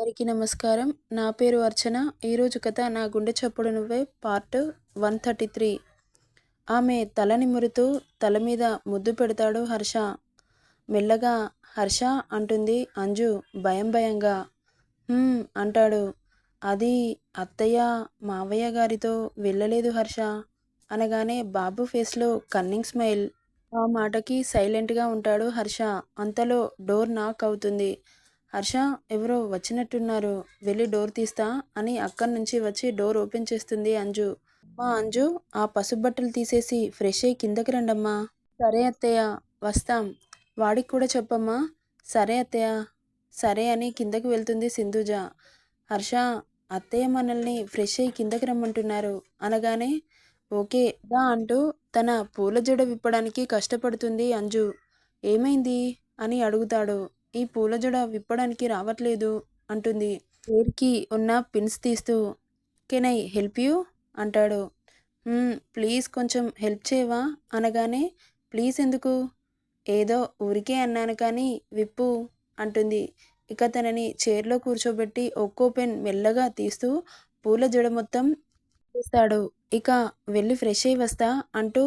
అందరికీ నమస్కారం. నా పేరు అర్చన. ఈరోజు కథ 'నా గుండె చప్పుడు నువ్వే' పార్ట్ 133. ఆమె తల నిమురుతూ తల మీద ముద్దు పెడతాడు హర్ష. మెల్లగా 'హర్ష' అంటుంది అంజు భయంగా. అంటాడు. అది అత్తయ్య మావయ్య గారితో వెళ్ళలేదు హర్ష అనగానే బాబు ఫేస్లో కన్నింగ్ స్మైల్. ఆ మాటకి సైలెంట్గా ఉంటాడు హర్ష. అంతలో డోర్ నాక్ అవుతుంది. హర్ష, ఎవరో వచ్చినట్టున్నారు, వెళ్ళి డోర్ తీస్తా అని అక్కడి నుంచి వచ్చి డోర్ ఓపెన్ చేస్తుంది అంజు. అమ్మా అంజు, ఆ పసుపు బట్టలు తీసేసి ఫ్రెష్ అయ్యి కిందకి రండమ్మా. సరే అత్తయ్య, వస్తాం. వాడికి కూడా చెప్పమ్మా. సరే అత్తయ్య. సరే అని కిందకి వెళ్తుంది సింధుజ. హర్ష, అత్తయ్య మనల్ని ఫ్రెష్ అయ్యి కిందకి రమ్మంటున్నారు అనగానే ఓకే దా అంటూ తన పూల జడ విప్పడానికి కష్టపడుతుంది అంజు. ఏమైంది అని అడుగుతాడు. ఈ పూల జడ విప్పడానికి రావట్లేదు అంటుంది హెయిర్కి ఉన్న పిన్స్ తీస్తూ. కెన్ ఐ హెల్ప్ యూ అంటాడు. ప్లీజ్ కొంచెం హెల్ప్ చేయవా అనగానే ప్లీజ్ ఎందుకు, ఏదో ఊరికే అన్నాను కానీ విప్పు అంటుంది. ఇక తనని చైర్లో కూర్చోబెట్టి ఒక్కో పెన్ మెల్లగా తీస్తూ పూల జడ మొత్తం తీస్తాడు. ఇక వెళ్ళి ఫ్రెష్ అయి వస్తా అంటూ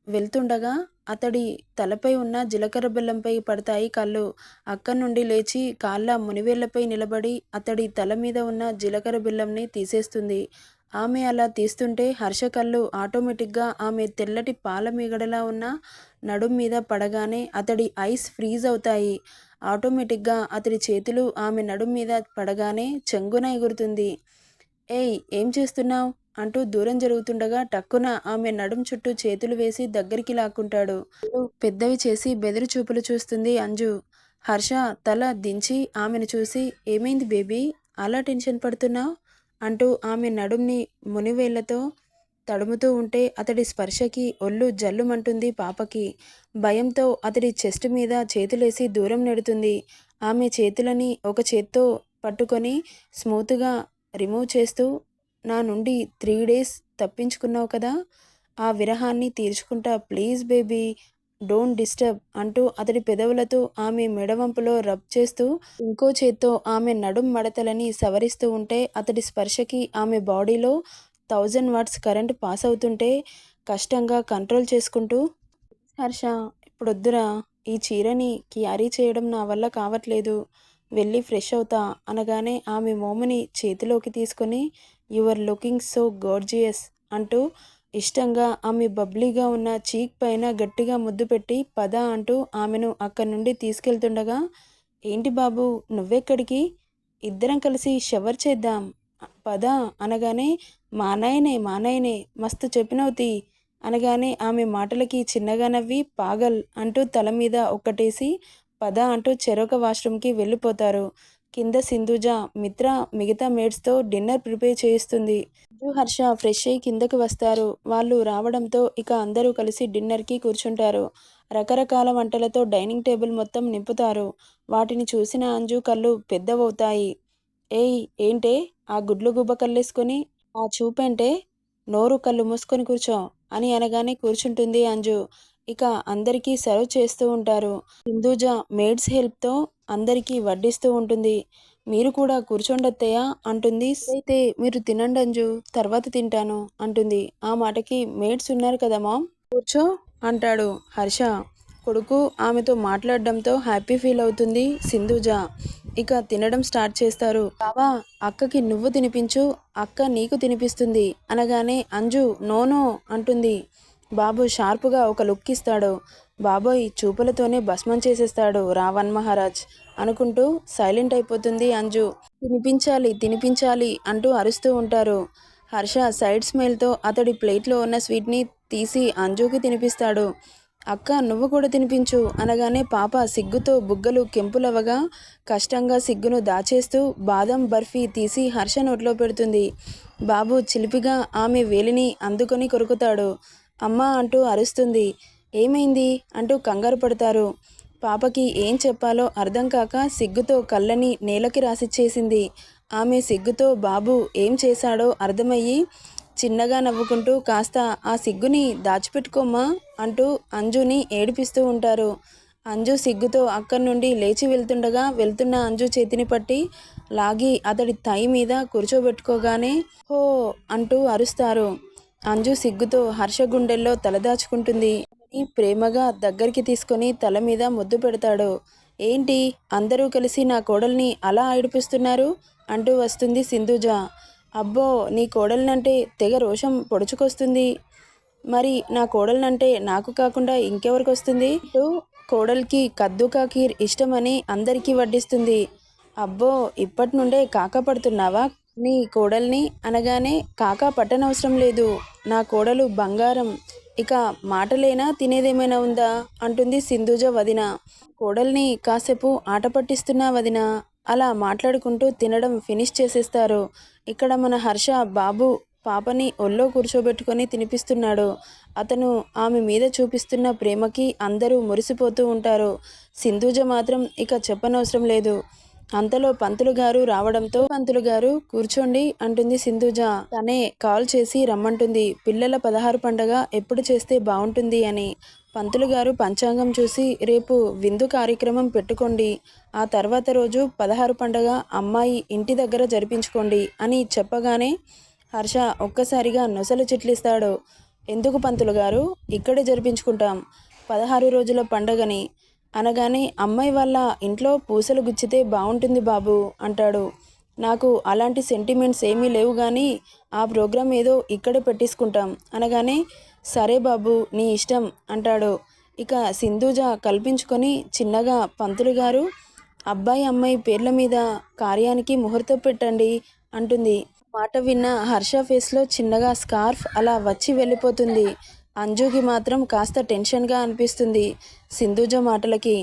వెళ్తుండగా అతడి తలపై ఉన్న జీలకర్ర బెల్లంపై పడతాయి కళ్ళు. అక్కడి నుండి లేచి కాళ్ళ మునివేళ్లపై నిలబడి అతడి తల మీద ఉన్న జీలకర్ర బెల్లంని తీసేస్తుంది. ఆమె అలా తీస్తుంటే హర్ష కళ్ళు ఆటోమేటిక్గా ఆమె తెల్లటి పాల మీగడలా ఉన్న నడుం మీద పడగానే అతడి ఐస్ ఫ్రీజ్ అవుతాయి. ఆటోమేటిక్గా అతడి చేతులు ఆమె నడుం మీద పడగానే చెంగున ఎగురుతుంది. ఏయ్, ఏం చేస్తున్నావు అంటూ దూరం జరుగుతుండగా టక్కున ఆమె నడుం చుట్టూ చేతులు వేసి దగ్గరికి లాక్కుంటాడు. పెద్దవి చేసి బెదిరి చూపులు చూస్తుంది అంజు. హర్ష తల దించి ఆమెను చూసి ఏమైంది బేబీ, అలా టెన్షన్ పడుతున్నావు అంటూ ఆమె నడుంని మునివేళ్లతో తడుముతూ ఉంటే అతడి స్పర్శకి ఒళ్ళు జల్లుమంటుంది పాపకి. భయంతో అతడి చెస్ట్ మీద చేతులేసి దూరం నెడుతుంది. ఆమె చేతులని ఒక చేత్తో పట్టుకొని స్మూత్గా రిమూవ్ చేస్తూ నా నుండి 3 days తప్పించుకున్నావు కదా, ఆ విరహాన్ని తీర్చుకుంటా ప్లీజ్ బేబీ, డోంట్ డిస్టర్బ్ అంటూ అతడి పెదవులతో ఆమె మెడవంపులో రబ్ చేస్తూ ఇంకో చేత్తో ఆమె నడుం మడతలని సవరిస్తూ ఉంటే అతడి స్పర్శకి ఆమె బాడీలో 1000 watts కరెంట్ పాస్ అవుతుంటే కష్టంగా కంట్రోల్ చేసుకుంటూ హర్ష, ఇప్పుడొద్దురా, ఈ చీరని క్యారీ చేయడం నా వల్ల కావట్లేదు, వెళ్ళి ఫ్రెష్ అవుతా అనగానే ఆమె మోముని చేతిలోకి తీసుకొని యువర్ లుకింగ్ సో గార్జియస్ అంటూ ఇష్టంగా ఆమె బబ్లీగా ఉన్న చీక్ పైన గట్టిగా ముద్దు పెట్టి పద అంటూ ఆమెను అక్కడి నుండి తీసుకెళ్తుండగా ఏంటి బాబు నువ్వెక్కడికి, ఇద్దరం కలిసి షవర్ చేద్దాం పద అనగానే మా నాయనే మస్తు చెప్పినవుతి అనగానే ఆమె మాటలకి చిన్నగా నవ్వి పాగల్ అంటూ తల మీద ఒక్కటేసి పద అంటూ చెరొక వాష్రూమ్కి వెళ్ళిపోతారు. కింద సింధుజ, మిత్ర మిగతా మేడ్స్తో డిన్నర్ ప్రిపేర్ చేయిస్తుంది. హర్ష ఫ్రెష్ అయ్యి కిందకి వస్తారు. వాళ్ళు రావడంతో ఇక అందరూ కలిసి డిన్నర్కి కూర్చుంటారు. రకరకాల వంటలతో డైనింగ్ టేబుల్ మొత్తం నింపుతారు. వాటిని చూసిన అంజు కళ్ళు పెద్దవవుతాయి. ఏయ్ ఏంటే ఆ గుడ్లు గుబ్బ కళ్ళేసుకొని ఆ చూపేంటే, నోరు కళ్ళు మూసుకొని కూర్చో అని అనగానే కూర్చుంటుంది అంజు. ఇక అందరికీ సర్వ్ చేస్తూ ఉంటారు. సింధూజ మేడ్స్ హెల్ప్తో అందరికీ వడ్డిస్తూ ఉంటుంది. మీరు కూడా కూర్చోండత్తయ్య అంటుంది. అయితే మీరు తినండి అంజు, తర్వాత తింటాను అంటుంది. ఆ మాటకి మేడ్స్ ఉన్నారు కదా మామ్, కూర్చో అంటాడు హర్ష. కొడుకు ఆమెతో మాట్లాడడంతో హ్యాపీ ఫీల్ అవుతుంది సింధూజ. ఇక తినడం స్టార్ట్ చేస్తారు. బావా, అక్కకి నువ్వు తినిపించు, అక్క నీకు తినిపిస్తుంది అనగానే అంజు నో అంటుంది. బాబు షార్పుగా ఒక లుక్ ఇస్తాడు. బాబోయ్, చూపులతోనే భస్మం చేసేస్తాడు రావణ్ మహారాజ్ అనుకుంటూ సైలెంట్ అయిపోతుంది అంజు. తినిపించాలి అంటూ అరుస్తూ ఉంటారు. హర్ష సైడ్ స్మైల్తో అతడి ప్లేట్లో ఉన్న స్వీట్ని తీసి అంజుకి తినిపిస్తాడు. అక్క నువ్వు కూడా తినిపించు అనగానే పాప సిగ్గుతో బుగ్గలు కెంపులవగా కష్టంగా సిగ్గును దాచేస్తూ బాదం బర్ఫీ తీసి హర్ష నోట్లో పెడుతుంది. బాబు చిలిపిగా ఆమె వేలిని అందుకొని కొరుకుతాడు. అమ్మా అంటూ అరుస్తుంది. ఏమైంది అంటూ కంగారు పడతారు. పాపకి ఏం చెప్పాలో అర్థం కాక సిగ్గుతో కళ్ళని నేలకి రాసిచ్చేసింది. ఆమె సిగ్గుతో బాబు ఏం చేశాడో అర్థమయ్యి చిన్నగా నవ్వుకుంటూ కాస్త ఆ సిగ్గుని దాచిపెట్టుకోమ్మా అంటూ అంజుని ఏడిపిస్తూ ఉంటారు. అంజు సిగ్గుతో అక్కడి నుండి లేచి వెళ్తుండగా వెళ్తున్న అంజు చేతిని పట్టి లాగి అతడి తై మీద కూర్చోబెట్టుకోగానే హో అంటూ అరుస్తారు. అంజు సిగ్గుతో హర్ష గుండెల్లో తలదాచుకుంటుంది. ప్రేమగా దగ్గరికి తీసుకొని తల మీద ముద్దు పెడతాడు. ఏంటి అందరూ కలిసి నా కోడల్ని అలా ఏడిపిస్తున్నారు అంటూ వస్తుంది సింధూజ. అబ్బో నీ కోడల్నంటే తెగ రోషం పొడుచుకొస్తుంది. మరి నా కోడల్నంటే నాకు కాకుండా ఇంకెవరికొస్తుంది అంటూ కోడలికి కద్దు కాకీర్ ఇష్టమని అందరికీ వడ్డిస్తుంది. అబ్బో ఇప్పటి నుండే కాకా పడుతున్నావా నీ కోడల్ని అనగానే కాకా పట్టనవసరం లేదు, నా కోడలు బంగారం, ఇక మాటలేనా తినేదేమైనా ఉందా అంటుంది సింధూజ వదిన. కోడల్ని కాసేపు ఆట పట్టిస్తున్నా వదిన. అలా మాట్లాడుకుంటూ తినడం ఫినిష్ చేసేస్తారు. ఇక్కడ మన హర్ష బాబు పాపని ఒళ్ళో కూర్చోబెట్టుకొని తినిపిస్తున్నాడు. అతను ఆమె మీద చూపిస్తున్న ప్రేమకి అందరూ మురిసిపోతూ ఉంటారు. సింధూజ మాత్రం ఇక చెప్పనవసరం లేదు. అంతలో పంతులు గారు రావడంతో పంతులు గారు కూర్చోండి అంటుంది సింధూజ. తనే కాల్ చేసి రమ్మంటుంది. పిల్లల 16 పండగ ఎప్పుడు చేస్తే బాగుంటుంది అని. పంతులు గారు పంచాంగం చూసి రేపు విందు కార్యక్రమం పెట్టుకోండి, ఆ తర్వాత రోజు 16 పండగ అమ్మాయి ఇంటి దగ్గర జరిపించుకోండి అని చెప్పగానే హర్ష ఒక్కసారిగా నొసలు చిట్లిస్తాడు. ఎందుకు పంతులు గారు, ఇక్కడే జరిపించుకుంటాం 16 రోజుల పండగని అనగానే అమ్మాయి వాళ్ళ ఇంట్లో పూసలు గుచ్చితే బాగుంటుంది బాబు అంటాడు. నాకు అలాంటి సెంటిమెంట్స్ ఏమీ లేవు కానీ ఆ ప్రోగ్రాం ఏదో ఇక్కడే పెట్టేసుకుంటాం అనగానే సరే బాబు నీ ఇష్టం అంటాడు. ఇక సింధూజ కల్పించుకొని చిన్నగా పంతులు గారు అబ్బాయి అమ్మాయి పేర్ల మీద కార్యానికి ముహూర్తం పెట్టండి అంటుంది. మాట విన్న హర్ష ఫేస్లో చిన్నగా స్కార్ఫ్ అలా వచ్చి వెళ్ళిపోతుంది. అంజుకి మాత్రం కాస్త టెన్షన్గా అనిపిస్తుంది సింధూజ మాటలకి.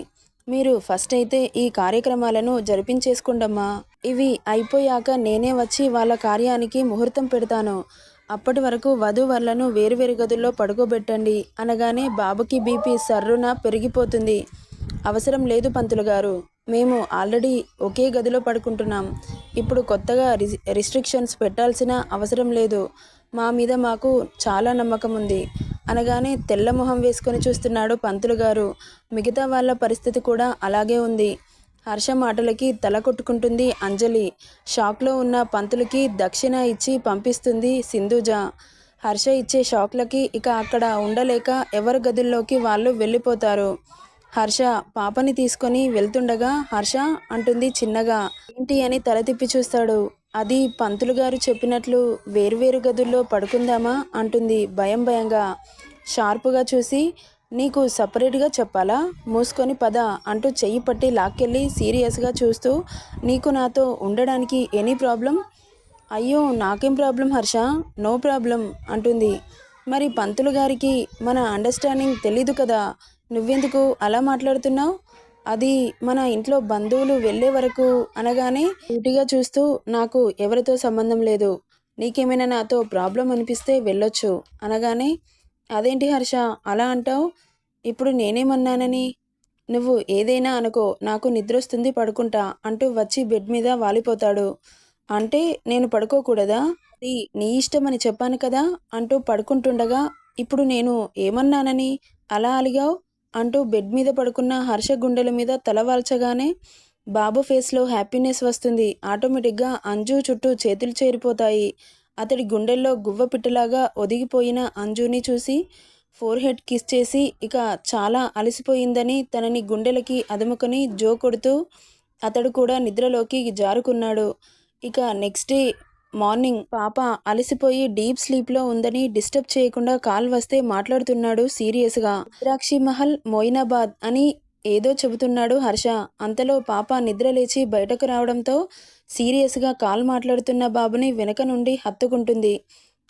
మీరు ఫస్ట్ అయితే ఈ కార్యక్రమాలను జరిపించేసుకోండమ్మా, ఇవి అయిపోయాక నేనే వచ్చి వాళ్ళ కార్యానికి ముహూర్తం పెడతాను, అప్పటి వరకు వధూవరులను వేరువేరు గదుల్లో పడుకోబెట్టండి అనగానే బాబుకి బీపీ సర్రున పెరిగిపోతుంది. అవసరం లేదు పంతులు గారు, మేము ఆల్రెడీ ఒకే గదిలో పడుకుంటున్నాం, ఇప్పుడు కొత్తగా రిస్ట్రిక్షన్స్ పెట్టాల్సిన అవసరం లేదు, మా మీద మాకు చాలా నమ్మకం ఉంది అనగానే తెల్ల మొహం వేసుకొని చూస్తున్నాడు పంతులు గారు. మిగతా వాళ్ళ పరిస్థితి కూడా అలాగే ఉంది. హర్ష మాటలకి తల కొట్టుకుంటుంది అంజలి. షాక్లో ఉన్న పంతులకి దక్షిణ ఇచ్చి పంపిస్తుంది సింధూజ. హర్ష ఇచ్చే షాక్లకి ఇక అక్కడ ఉండలేక ఎవరి గదుల్లోకి వాళ్ళు వెళ్ళిపోతారు. హర్ష పాపని తీసుకొని వెళ్తుండగా హర్ష అంటుంది చిన్నగా. ఏంటి అని తల తిప్పి చూస్తాడు. అది పంతులు గారు చెప్పినట్లు వేరువేరు గదుల్లో పడుకుందామా అంటుంది భయం భయంగా. షార్పుగా చూసి నీకు సపరేట్గా చెప్పాలా, మూసుకొని పద అంటూ చెయ్యి పట్టి లాక్కెళ్ళి సీరియస్గా చూస్తూ నీకు నాతో ఉండడానికి ఎనీ ప్రాబ్లం? అయ్యో నాకేం ప్రాబ్లం హర్ష, నో ప్రాబ్లం అంటుంది. మరి పంతులు గారికి మన అండర్స్టాండింగ్ తెలీదు కదా, నువ్వెందుకు అలా మాట్లాడుతున్నావు? అది మన ఇంట్లో బంధువులు వెళ్ళే వరకు అనగానే సూటిగా చూస్తూ నాకు ఎవరితో సంబంధం లేదు, నీకేమైనా నాతో ప్రాబ్లం అనిపిస్తే వెళ్ళొచ్చు అనగానే అదేంటి హర్ష అలా అంటావు, ఇప్పుడు నేనేమన్నానని? నువ్వు ఏదైనా అనుకో, నాకు నిద్రొస్తుంది పడుకుంటా అంటూ వచ్చి బెడ్ మీద వాలిపోతాడు. అంటే నేను పడుకోకూడదా? అది నీ ఇష్టమని చెప్పాను కదా అంటూ పడుకుంటుండగా ఇప్పుడు నేను ఏమన్నానని అలా అలిగావు అంటూ బెడ్ మీద పడుకున్న హర్ష గుండెల మీద తలవాల్చగానే బాబు ఫేస్లో హ్యాపీనెస్ వస్తుంది. ఆటోమేటిక్గా అంజు చుట్టూ చేతులు చేరిపోతాయి. అతడి గుండెల్లో గువ్వ పిట్టలాగా ఒదిగిపోయిన అంజుని చూసి ఫోర్ హెడ్ కిస్ చేసి ఇక చాలా అలసిపోయిందని తనని గుండెలకి అదుముకొని జో కొడుతూ అతడు కూడా నిద్రలోకి జారుకున్నాడు. ఇక నెక్స్ట్ డే మార్నింగ్ పాప అలసిపోయి డీప్ స్లీప్లో ఉందని డిస్టర్బ్ చేయకుండా కాల్ వస్తే మాట్లాడుతున్నాడు సీరియస్గా. రుద్రాక్షి మహల్ మొయినాబాద్ అని ఏదో చెబుతున్నాడు హర్ష. అంతలో పాప నిద్ర లేచి బయటకు రావడంతో సీరియస్గా కాల్ మాట్లాడుతున్న బాబుని వెనక నుండి హత్తుకుంటుంది.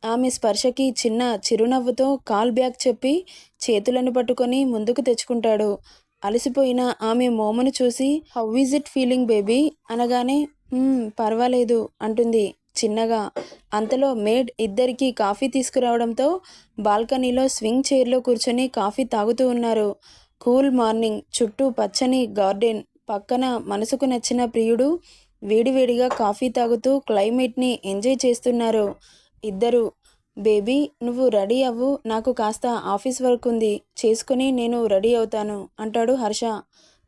ఆమె స్పర్శకి చిన్న చిరునవ్వుతో కాల్ బ్యాక్ చెప్పి చేతులను పట్టుకొని ముందుకు తెచ్చుకుంటాడు. అలసిపోయిన ఆమె మోమును చూసి how is it feeling baby అనగానే పర్వాలేదు అంటుంది చిన్నగా. అంతలో మేడ్ ఇద్దరికి కాఫీ తీసుకురావడంతో బాల్కనీలో స్వింగ్ చైర్లో కూర్చొని కాఫీ తాగుతూ ఉన్నారు. కూల్ మార్నింగ్, చుట్టూ పచ్చని గార్డెన్, పక్కన మనసుకు నచ్చిన ప్రియుడు వేడివేడిగా కాఫీ తాగుతూ క్లైమేట్ని ఎంజాయ్ చేస్తున్నారు ఇద్దరు. బేబీ నువ్వు రెడీ అవ్వు, నాకు కాస్త ఆఫీస్ వర్క్ ఉంది, చేసుకుని నేను రెడీ అవుతాను అంటాడు హర్ష.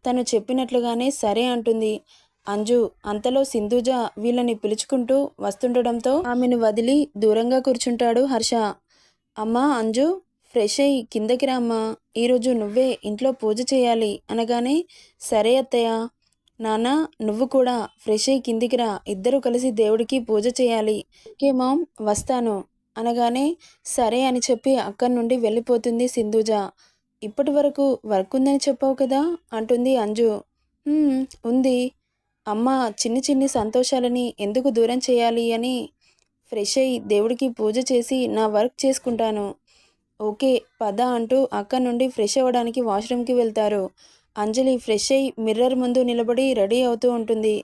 తను చెప్పినట్లుగానే సరే అంటుంది. అంజు. అంతలో సింధూజ వీళ్ళని పిలుచుకుంటూ వస్తుండడంతో ఆమెను వదిలి దూరంగా కూర్చుంటాడు హర్ష. అమ్మా అంజు, ఫ్రెష్ అయ్యి కిందకి రామ్మా, ఈరోజు నువ్వే ఇంట్లో పూజ చేయాలి అనగానే, సరే అత్తయ్య. నాన్న, నువ్వు కూడా ఫ్రెష్ అయ్యి కిందికి రా, ఇద్దరు కలిసి దేవుడికి పూజ చేయాలి. ఓకే మామ్, వస్తాను అనగానే సరే అని చెప్పి అక్కడి నుండి వెళ్ళిపోతుంది సింధూజ. ఇప్పటి వరకు వర్క్ ఉందని చెప్పావు కదా అంటుంది అంజు. ఉంది. అమ్మ చిన్ని చిన్ని సంతోషాలని ఎందుకు దూరం చేయాలి అని ఫ్రెష్ అయ్యి దేవుడికి పూజ చేసి నా వర్క్ చేసుకుంటాను. ఓకే పద అంటూ అక్కడి నుండి ఫ్రెష్ అవ్వడానికి వాష్రూమ్కి వెళ్తారు. అంజలి ఫ్రెష్ అయ్యి మిర్రర్ ముందు నిలబడి రెడీ అవుతూ ఉంటుంది.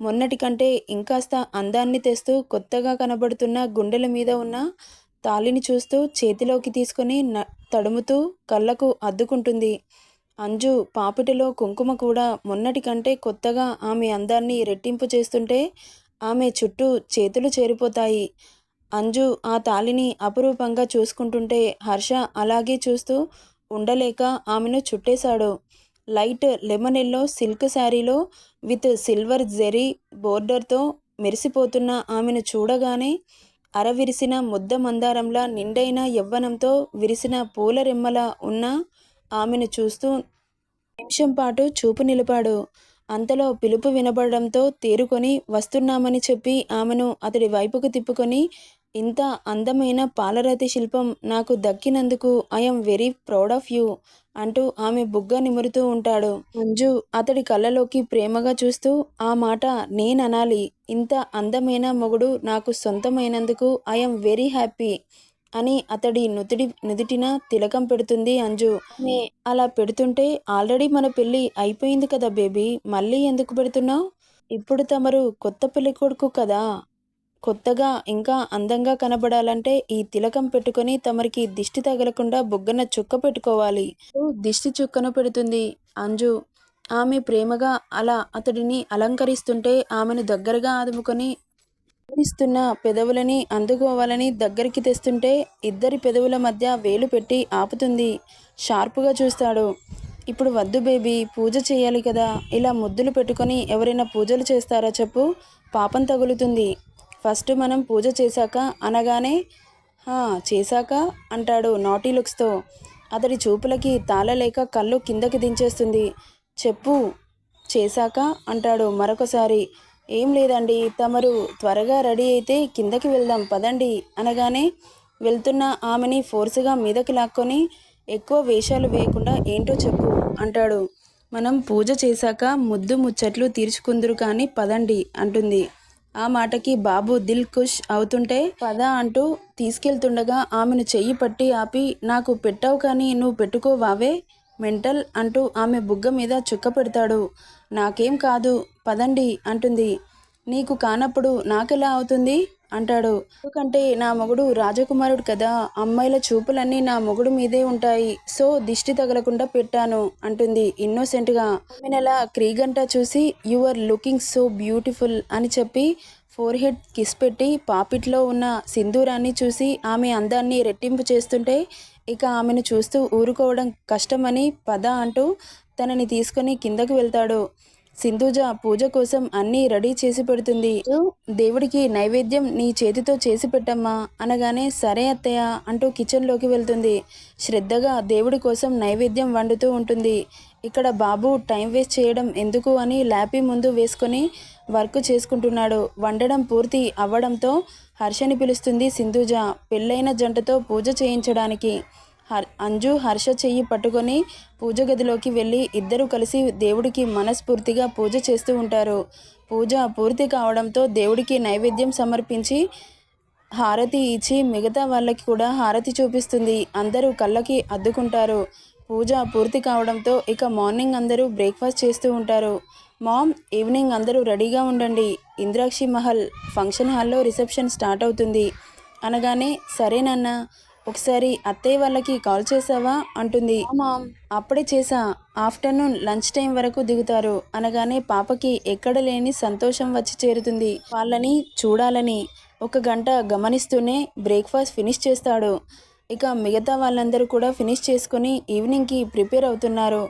మొన్నటి కంటే ఇంకాస్త అందాన్ని తెస్తూ కొత్తగా కనబడుతున్న గుండెల మీద ఉన్న తాళిని చూస్తూ చేతిలోకి తీసుకొని తడుముతూ కళ్ళకు అద్దుకుంటుంది. అంజు పాపిటిలో కుంకుమ కూడా మొన్నటి కంటే కొత్తగా ఆమె అందాన్ని రెట్టింపు చేస్తుంటే ఆమె చుట్టూ చేతులు చేరిపోతాయి. అంజు ఆ తాళిని అపురూపంగా చూసుకుంటుంటే హర్ష అలాగే చూస్తూ ఉండలేక ఆమెను చుట్టేశాడు. లైట్ లెమన్ ఎల్లో సిల్క్ శారీలో విత్ సిల్వర్ జెరీ బోర్డర్తో మెరిసిపోతున్న ఆమెను చూడగానే అరవిరిసిన ముద్ద మందారంలా నిండైన యవ్వనంతో విరిసిన పూల రెమ్మలా ఉన్న ఆమెను చూస్తూ నిమిషం పాటు చూపు నిలిపాడు. అంతలో పిలుపు వినబడడంతో తేరుకొని వస్తున్నామని చెప్పి ఆమెను అతడి వైపుకు తిప్పుకొని, ఇంత అందమైన పాలరాతి శిల్పం నాకు దక్కినందుకు I'm very proud of you అంటూ ఆమె బుగ్గ నిమురుతూ ఉంటాడు. మంజు అతడి కళ్ళలోకి ప్రేమగా చూస్తూ, ఆ మాట నేననాలి, ఇంత అందమైన మొగుడు నాకు సొంతమైనందుకు ఐఎమ్ వెరీ హ్యాపీ అని అతడి నుదిటిన తిలకం పెడుతుంది అంజు. అలా పెడుతుంటే, ఆల్రెడీ మన పెళ్ళి అయిపోయింది కదా బేబీ, మళ్ళీ ఎందుకు పెడుతున్నావు? ఇప్పుడు తమరు కొత్త పెళ్లి కొడుకు కదా, కొత్తగా ఇంకా అందంగా కనబడాలంటే ఈ తిలకం పెట్టుకొని తమరికి దిష్టి తగలకుండా బుగ్గన చుక్క పెట్టుకోవాలి. దిష్టి చుక్కను పెడుతుంది అంజు. ఆమె ప్రేమగా అలా అతడిని అలంకరిస్తుంటే ఆమెను దగ్గరగా ఆదుముకొని ఇస్తున్న పెదవులని అందుకోవాలని దగ్గరికి తెస్తుంటే ఇద్దరి పెదవుల మధ్య వేలు పెట్టి ఆపుతుంది. షార్పుగా చూస్తాడు. ఇప్పుడు వద్దు బేబీ, పూజ చేయాలి కదా, ఇలా ముద్దులు పెట్టుకొని ఎవరైనా పూజలు చేస్తారా చెప్పు, పాపం తగులుతుంది. ఫస్ట్ మనం పూజ చేశాక అనగానే చేశాక అంటాడు నాటీ లుక్స్తో. అతడి చూపులకి తాళలేక కళ్ళు కిందకి దించేస్తుంది. చెప్పు చేశాక అంటాడు మరొకసారి. ఏం లేదండి, తమరు త్వరగా రెడీ అయితే కిందకి వెళ్దాం పదండి అనగానే వెళ్తున్న ఆమెని ఫోర్సుగా మీదకి లాక్కొని, ఎక్కువ వేషాలు వేయకుండా ఏంటో చెప్పు అంటాడు. మనం పూజ చేశాక ముద్దు ముచ్చట్లు తీర్చుకుందురు కానీ పదండి అంటుంది. ఆ మాటకి బాబు దిల్ ఖుష్ అవుతుంటే పద అంటూ తీసుకెళ్తుండగా ఆమెను చెయ్యి పట్టి ఆపి, నాకు పెట్టావు కానీ నువ్వు పెట్టుకోవావే మెంటల్ అంటూ ఆమె బుగ్గ మీద చుక్క పెడతాడు. నాకేం కాదు పదండి అంటుంది. నీకు కానప్పుడు నాకెలా అవుతుంది అంటాడు. ఎందుకంటే నా మొగుడు రాజకుమారుడు కదా, అమ్మాయిల చూపులన్నీ నా మొగుడు మీదే ఉంటాయి, సో దిష్టి తగలకుండా పెట్టాను అంటుంది ఇన్నోసెంట్గా. ఆమెనలా క్రీగంట చూసి you are looking so beautiful అని చెప్పి ఫోర్ హెడ్ కిస్ పెట్టి పాపిట్లో ఉన్న సింధూరాన్ని చూసి ఆమె అందాన్ని రెట్టింపు చేస్తుంటే ఇక ఆమెను చూస్తూ ఊరుకోవడం కష్టమని పద అంటూ తనని తీసుకొని కిందకు వెళ్తాడు. సింధూజ పూజ కోసం అన్నీ రెడీ చేసి పెడుతుంది. దేవుడికి నైవేద్యం నీ చేతితో చేసి పెట్టమ్మా అనగానే సరే అత్తయ్య అంటూ కిచెన్లోకి వెళ్తుంది. శ్రద్ధగా దేవుడి కోసం నైవేద్యం వండుతూ ఉంటుంది. ఇక్కడ బాబు టైం వేస్ట్ చేయడం ఎందుకు అని ల్యాపీ ముందు వేసుకొని వర్క్ చేసుకుంటున్నాడు. వండడం పూర్తి అవ్వడంతో హర్షని పిలుస్తుంది సింధూజ పెళ్ళైన జంటతో పూజ చేయించడానికి. అంజు హర్ష చెయ్యి పట్టుకొని పూజ గదిలోకి వెళ్ళి ఇద్దరు కలిసి దేవుడికి మనస్ఫూర్తిగా పూజ చేస్తూ ఉంటారు. పూజ పూర్తి కావడంతో దేవుడికి నైవేద్యం సమర్పించి హారతి ఇచ్చి మిగతా వాళ్ళకి కూడా హారతి చూపిస్తుంది. అందరూ కళ్ళకి అద్దుకుంటారు. పూజ పూర్తి కావడంతో ఇక మార్నింగ్ అందరూ బ్రేక్ఫాస్ట్ చేస్తూ ఉంటారు. మామ్, ఈవినింగ్ అందరూ రెడీగా ఉండండి, ఇంద్రాక్షి మహల్ ఫంక్షన్ హాల్లో రిసెప్షన్ స్టార్ట్ అవుతుంది అనగానే సరేనన్నా, ఒకసారి అత్తయ్య వాళ్ళకి కాల్ చేసావా అంటుంది. మామ్, అప్పుడే చేసా, ఆఫ్టర్నూన్ లంచ్ టైం వరకు దిగుతారు అనగానే పాపకి ఎక్కడ లేని సంతోషం వచ్చి చేరుతుంది. వాళ్ళని చూడాలని 1 గంట గమనిస్తూనే బ్రేక్ఫాస్ట్ ఫినిష్ చేస్తాడు. ఇక మిగతా వాళ్ళందరూ కూడా ఫినిష్ చేసుకొని ఈవినింగ్కి ప్రిపేర్ అవుతున్నారు.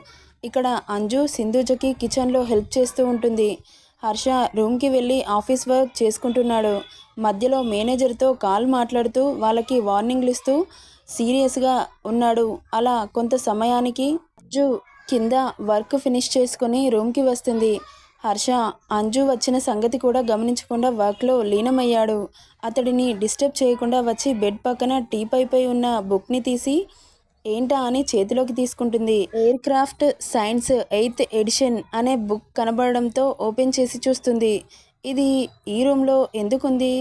ఇక్కడ అంజు సింధూజకి కిచెన్లో హెల్ప్ చేస్తూ ఉంటుంది. హర్ష రూమ్కి వెళ్ళి ఆఫీస్ వర్క్ చేసుకుంటున్నాడు. మధ్యలో మేనేజర్తో కాల్ మాట్లాడుతూ వాళ్ళకి వార్నింగ్లు ఇస్తూ సీరియస్గా ఉన్నాడు. అలా కొంత సమయానికి అంజు కింద వర్క్ ఫినిష్ చేసుకొని రూమ్కి వస్తుంది. హర్ష అంజు వచ్చిన సంగతి కూడా గమనించకుండా వర్క్లో లీనమయ్యాడు. అతడిని డిస్టర్బ్ చేయకుండా వచ్చి బెడ్ పక్కన టీపైపై ఉన్న బుక్ని తీసి ఏంటా అని చేతిలోకి తీసుకుంటుంది. Aircraft science 8th edition అనే బుక్ కనబడడంతో ఓపెన్ చేసి చూస్తుంది. ఇది ఈ రూమ్లో ఎందుకుంది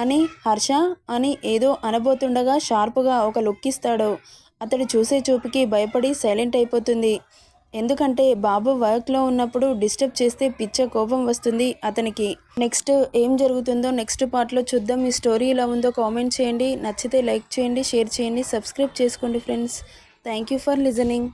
అని హర్ష అని ఏదో అనబోతుండగా షార్ప్గా ఒక లుక్ ఇస్తాడు. అతడు చూసే చూపుకి భయపడి సైలెంట్ అయిపోతుంది. ఎందుకంటే బాబు వర్క్లో ఉన్నప్పుడు డిస్టర్బ్ చేస్తే పిచ్చ కోపం వస్తుంది అతనికి. నెక్స్ట్ ఏం జరుగుతుందో నెక్స్ట్ పార్ట్లో చూద్దాం. ఈ స్టోరీ ఎలా ఉందో కామెంట్ చేయండి. నచ్చితే లైక్ చేయండి, షేర్ చేయండి, సబ్స్క్రైబ్ చేసుకోండి friends. Thank you for listening.